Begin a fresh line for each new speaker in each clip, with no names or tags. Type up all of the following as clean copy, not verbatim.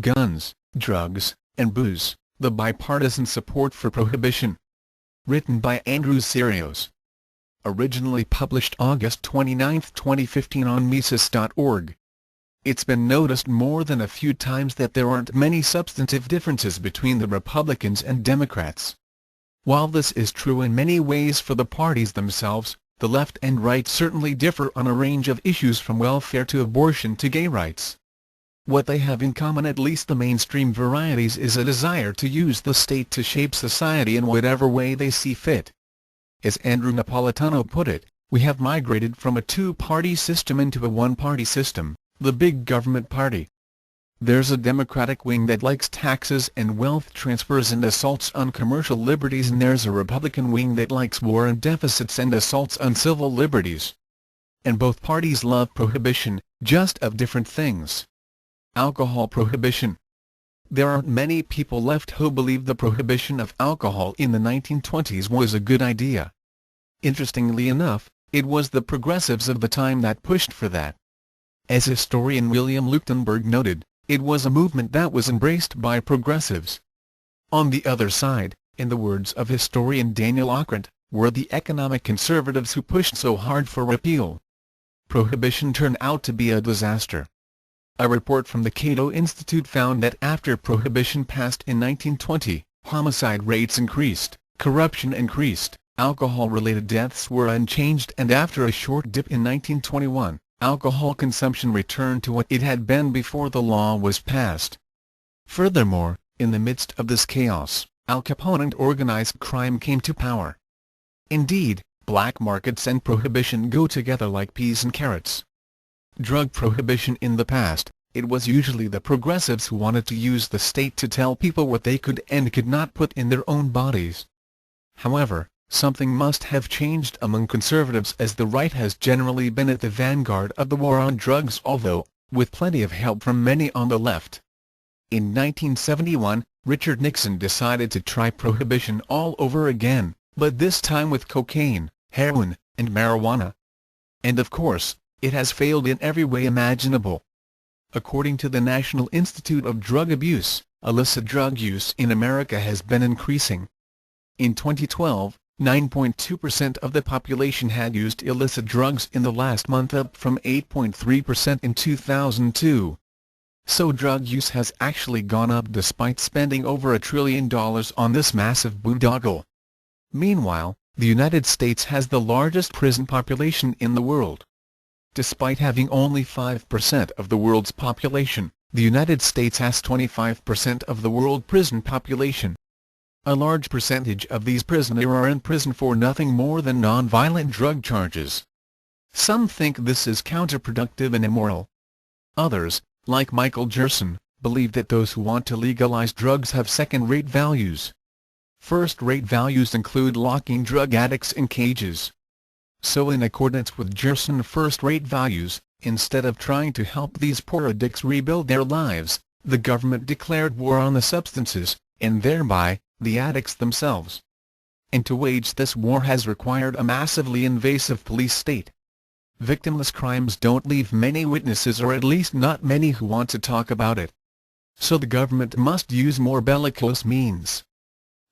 Guns, Drugs, and Booze, the Bipartisan Support for Prohibition. Written by Andrew Syrios. Originally published August 29, 2015 on Mises.org. It's been noticed more than a few times that there aren't many substantive differences between the Republicans and Democrats. While this is true in many ways for the parties themselves, the left and right certainly differ on a range of issues from welfare to abortion to gay rights. What they have in common, at least the mainstream varieties, is a desire to use the state to shape society in whatever way they see fit. As Andrew Napolitano put it, we have migrated from a two-party system into a one-party system, the big government party. There's a Democratic wing that likes taxes and wealth transfers and assaults on commercial liberties, and there's a Republican wing that likes war and deficits and assaults on civil liberties. And both parties love prohibition, just of different things. Alcohol prohibition. There aren't many people left who believe the prohibition of alcohol in the 1920s was a good idea. Interestingly enough, it was the progressives of the time that pushed for that. As historian William Leuchtenberg noted, it was a movement that was embraced by progressives. On the other side, in the words of historian Daniel Ockrent, were the economic conservatives who pushed so hard for repeal. Prohibition turned out to be a disaster. A report from the Cato Institute found that after Prohibition passed in 1920, homicide rates increased, corruption increased, alcohol-related deaths were unchanged, and after a short dip in 1921, alcohol consumption returned to what it had been before the law was passed. Furthermore, in the midst of this chaos, Al Capone and organized crime came to power. Indeed, black markets and prohibition go together like peas and carrots. Drug prohibition. In the past, it was usually the progressives who wanted to use the state to tell people what they could and could not put in their own bodies. However, something must have changed among conservatives, as the right has generally been at the vanguard of the war on drugs, although, with plenty of help from many on the left. In 1971, Richard Nixon decided to try prohibition all over again, but this time with cocaine, heroin, and marijuana. And of course, it has failed in every way imaginable. According to the National Institute of Drug Abuse, illicit drug use in America has been increasing. In 2012, 9.2% of the population had used illicit drugs in the last month, up from 8.3% in 2002. So drug use has actually gone up despite spending over $1 trillion on this massive boondoggle. Meanwhile, the United States has the largest prison population in the world. Despite having only 5% of the world's population, the United States has 25% of the world prison population. A large percentage of these prisoners are in prison for nothing more than non-violent drug charges. Some think this is counterproductive and immoral. Others, like Michael Gerson, believe that those who want to legalize drugs have second-rate values. First-rate values include locking drug addicts in cages. So in accordance with Gerson's first-rate values, instead of trying to help these poor addicts rebuild their lives, the government declared war on the substances, and thereby, the addicts themselves. And to wage this war has required a massively invasive police state. Victimless crimes don't leave many witnesses, or at least not many who want to talk about it. So the government must use more bellicose means.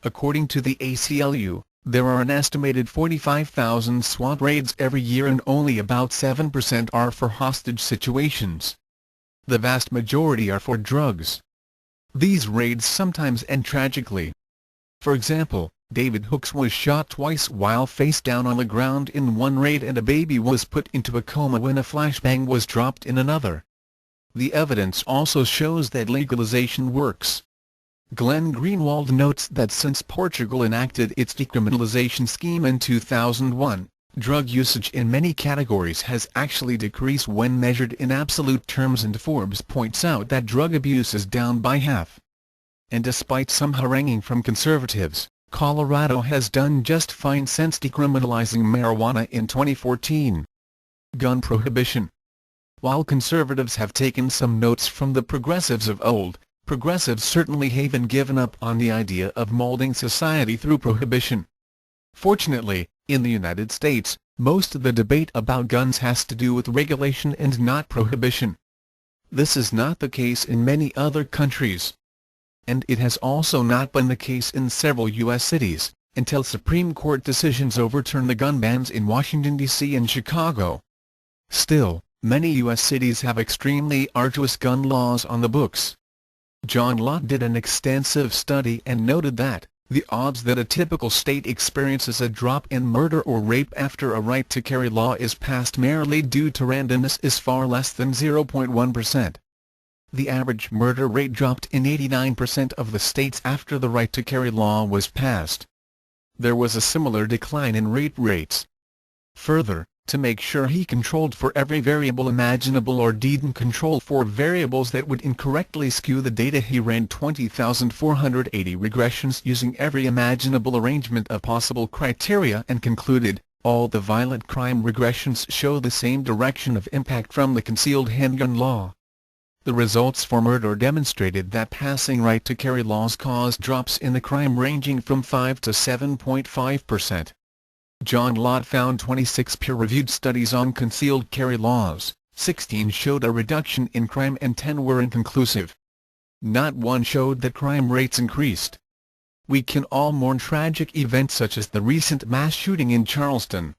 According to the ACLU, there are an estimated 45,000 SWAT raids every year, and only about 7% are for hostage situations. The vast majority are for drugs. These raids sometimes end tragically. For example, David Hooks was shot twice while face down on the ground in one raid, and a baby was put into a coma when a flashbang was dropped in another. The evidence also shows that legalization works. Glenn Greenwald notes that since Portugal enacted its decriminalization scheme in 2001, drug usage in many categories has actually decreased when measured in absolute terms, and Forbes points out that drug abuse is down by half. And despite some haranguing from conservatives, Colorado has done just fine since decriminalizing marijuana in 2014. Gun prohibition. While conservatives have taken some notes from the progressives of old, progressives certainly haven't given up on the idea of molding society through prohibition. Fortunately, in the United States, most of the debate about guns has to do with regulation and not prohibition. This is not the case in many other countries. And it has also not been the case in several U.S. cities, until Supreme Court decisions overturned the gun bans in Washington, D.C. and Chicago. Still, many U.S. cities have extremely arduous gun laws on the books. John Lott did an extensive study and noted that the odds that a typical state experiences a drop in murder or rape after a right-to-carry law is passed merely due to randomness is far less than 0.1%. The average murder rate dropped in 89% of the states after the right-to-carry law was passed. There was a similar decline in rape rates. Further, to make sure he controlled for every variable imaginable or didn't control for variables that would incorrectly skew the data, he ran 20,480 regressions using every imaginable arrangement of possible criteria and concluded, all the violent crime regressions show the same direction of impact from the concealed handgun law. The results for murder demonstrated that passing right-to-carry laws caused drops in the crime ranging from 5 to 7.5%. John Lott found 26 peer-reviewed studies on concealed carry laws, 16 showed a reduction in crime and 10 were inconclusive. Not one showed that crime rates increased. We can all mourn tragic events such as the recent mass shooting in Charleston.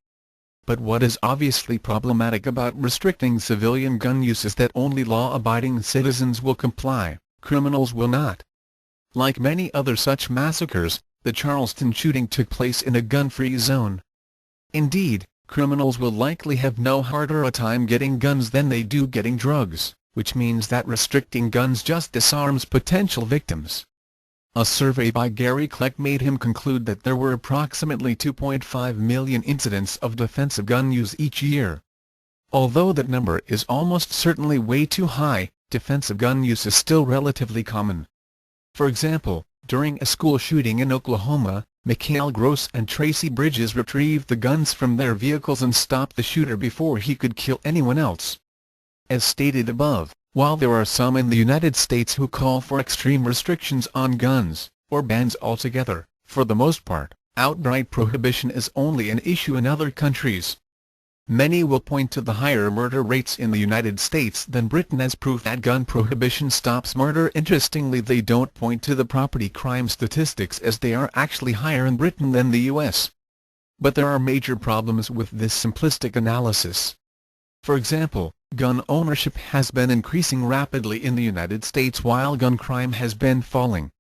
But what is obviously problematic about restricting civilian gun use is that only law-abiding citizens will comply, criminals will not. Like many other such massacres, the Charleston shooting took place in a gun-free zone. Indeed, criminals will likely have no harder a time getting guns than they do getting drugs, which means that restricting guns just disarms potential victims. A survey by Gary Kleck made him conclude that there were approximately 2.5 million incidents of defensive gun use each year. Although that number is almost certainly way too high, defensive gun use is still relatively common. For example, during a school shooting in Oklahoma, Mikhail Gross and Tracy Bridges retrieved the guns from their vehicles and stopped the shooter before he could kill anyone else. As stated above, while there are some in the United States who call for extreme restrictions on guns, or bans altogether, for the most part, outright prohibition is only an issue in other countries. Many will point to the higher murder rates in the United States than Britain as proof that gun prohibition stops murder. Interestingly, they don't point to the property crime statistics as they are actually higher in Britain than the U.S. But there are major problems with this simplistic analysis. For example, gun ownership has been increasing rapidly in the United States while gun crime has been falling.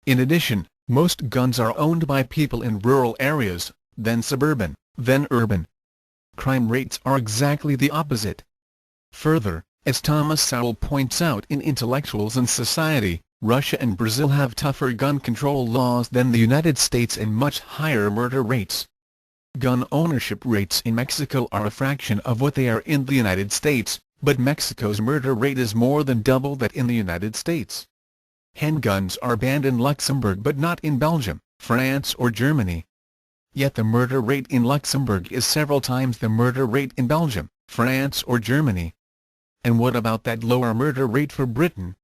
In addition, most guns are owned by people in rural areas, then suburban, then urban. Crime rates are exactly the opposite. Further, as Thomas Sowell points out in Intellectuals and Society, Russia and Brazil have tougher gun control laws than the United States and much higher murder rates. Gun ownership rates in Mexico are a fraction of what they are in the United States, but Mexico's murder rate is more than double that in the United States. Handguns are banned in Luxembourg but not in Belgium, France or Germany. Yet the murder rate in Luxembourg is several times the murder rate in Belgium, France or Germany. And what about that lower murder rate for Britain?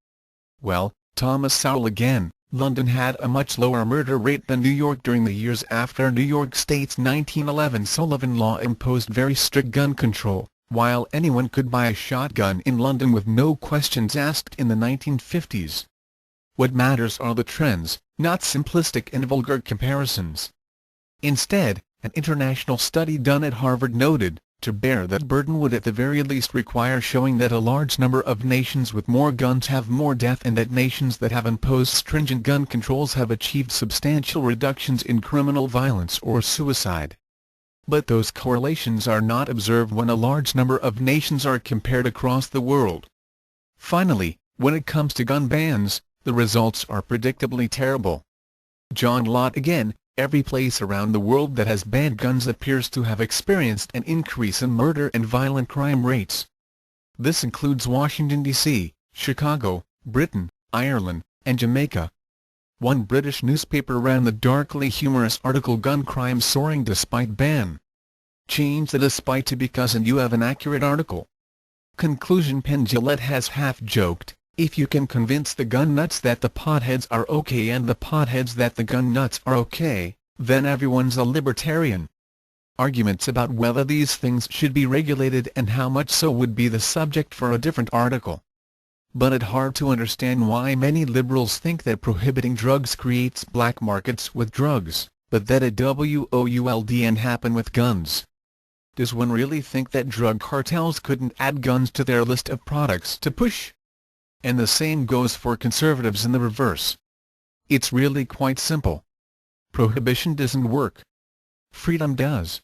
Well, Thomas Sowell again, London had a much lower murder rate than New York during the years after New York State's 1911 Sullivan Law imposed very strict gun control, while anyone could buy a shotgun in London with no questions asked in the 1950s. What matters are the trends, not simplistic and vulgar comparisons. Instead, an international study done at Harvard noted, to bear that burden would at the very least require showing that a large number of nations with more guns have more death and that nations that have imposed stringent gun controls have achieved substantial reductions in criminal violence or suicide. But those correlations are not observed when a large number of nations are compared across the world. Finally, when it comes to gun bans, the results are predictably terrible. John Lott again, every place around the world that has banned guns appears to have experienced an increase in murder and violent crime rates. This includes Washington, D.C., Chicago, Britain, Ireland, and Jamaica. One British newspaper ran the darkly humorous article "Gun Crime Soaring Despite Ban." Change the "despite" to "because" and you have an accurate article. Conclusion: Penn Jillette has half-joked, if you can convince the gun nuts that the potheads are okay and the potheads that the gun nuts are okay, then everyone's a libertarian. Arguments about whether these things should be regulated and how much so would be the subject for a different article.
but it's hard to understand why many liberals think that prohibiting drugs creates black markets with drugs, but that it wouldn't happen with guns. Does one really think that drug cartels couldn't add guns to their list of products to push? And the same goes for conservatives in the reverse. It's really quite simple. Prohibition doesn't work. Freedom does.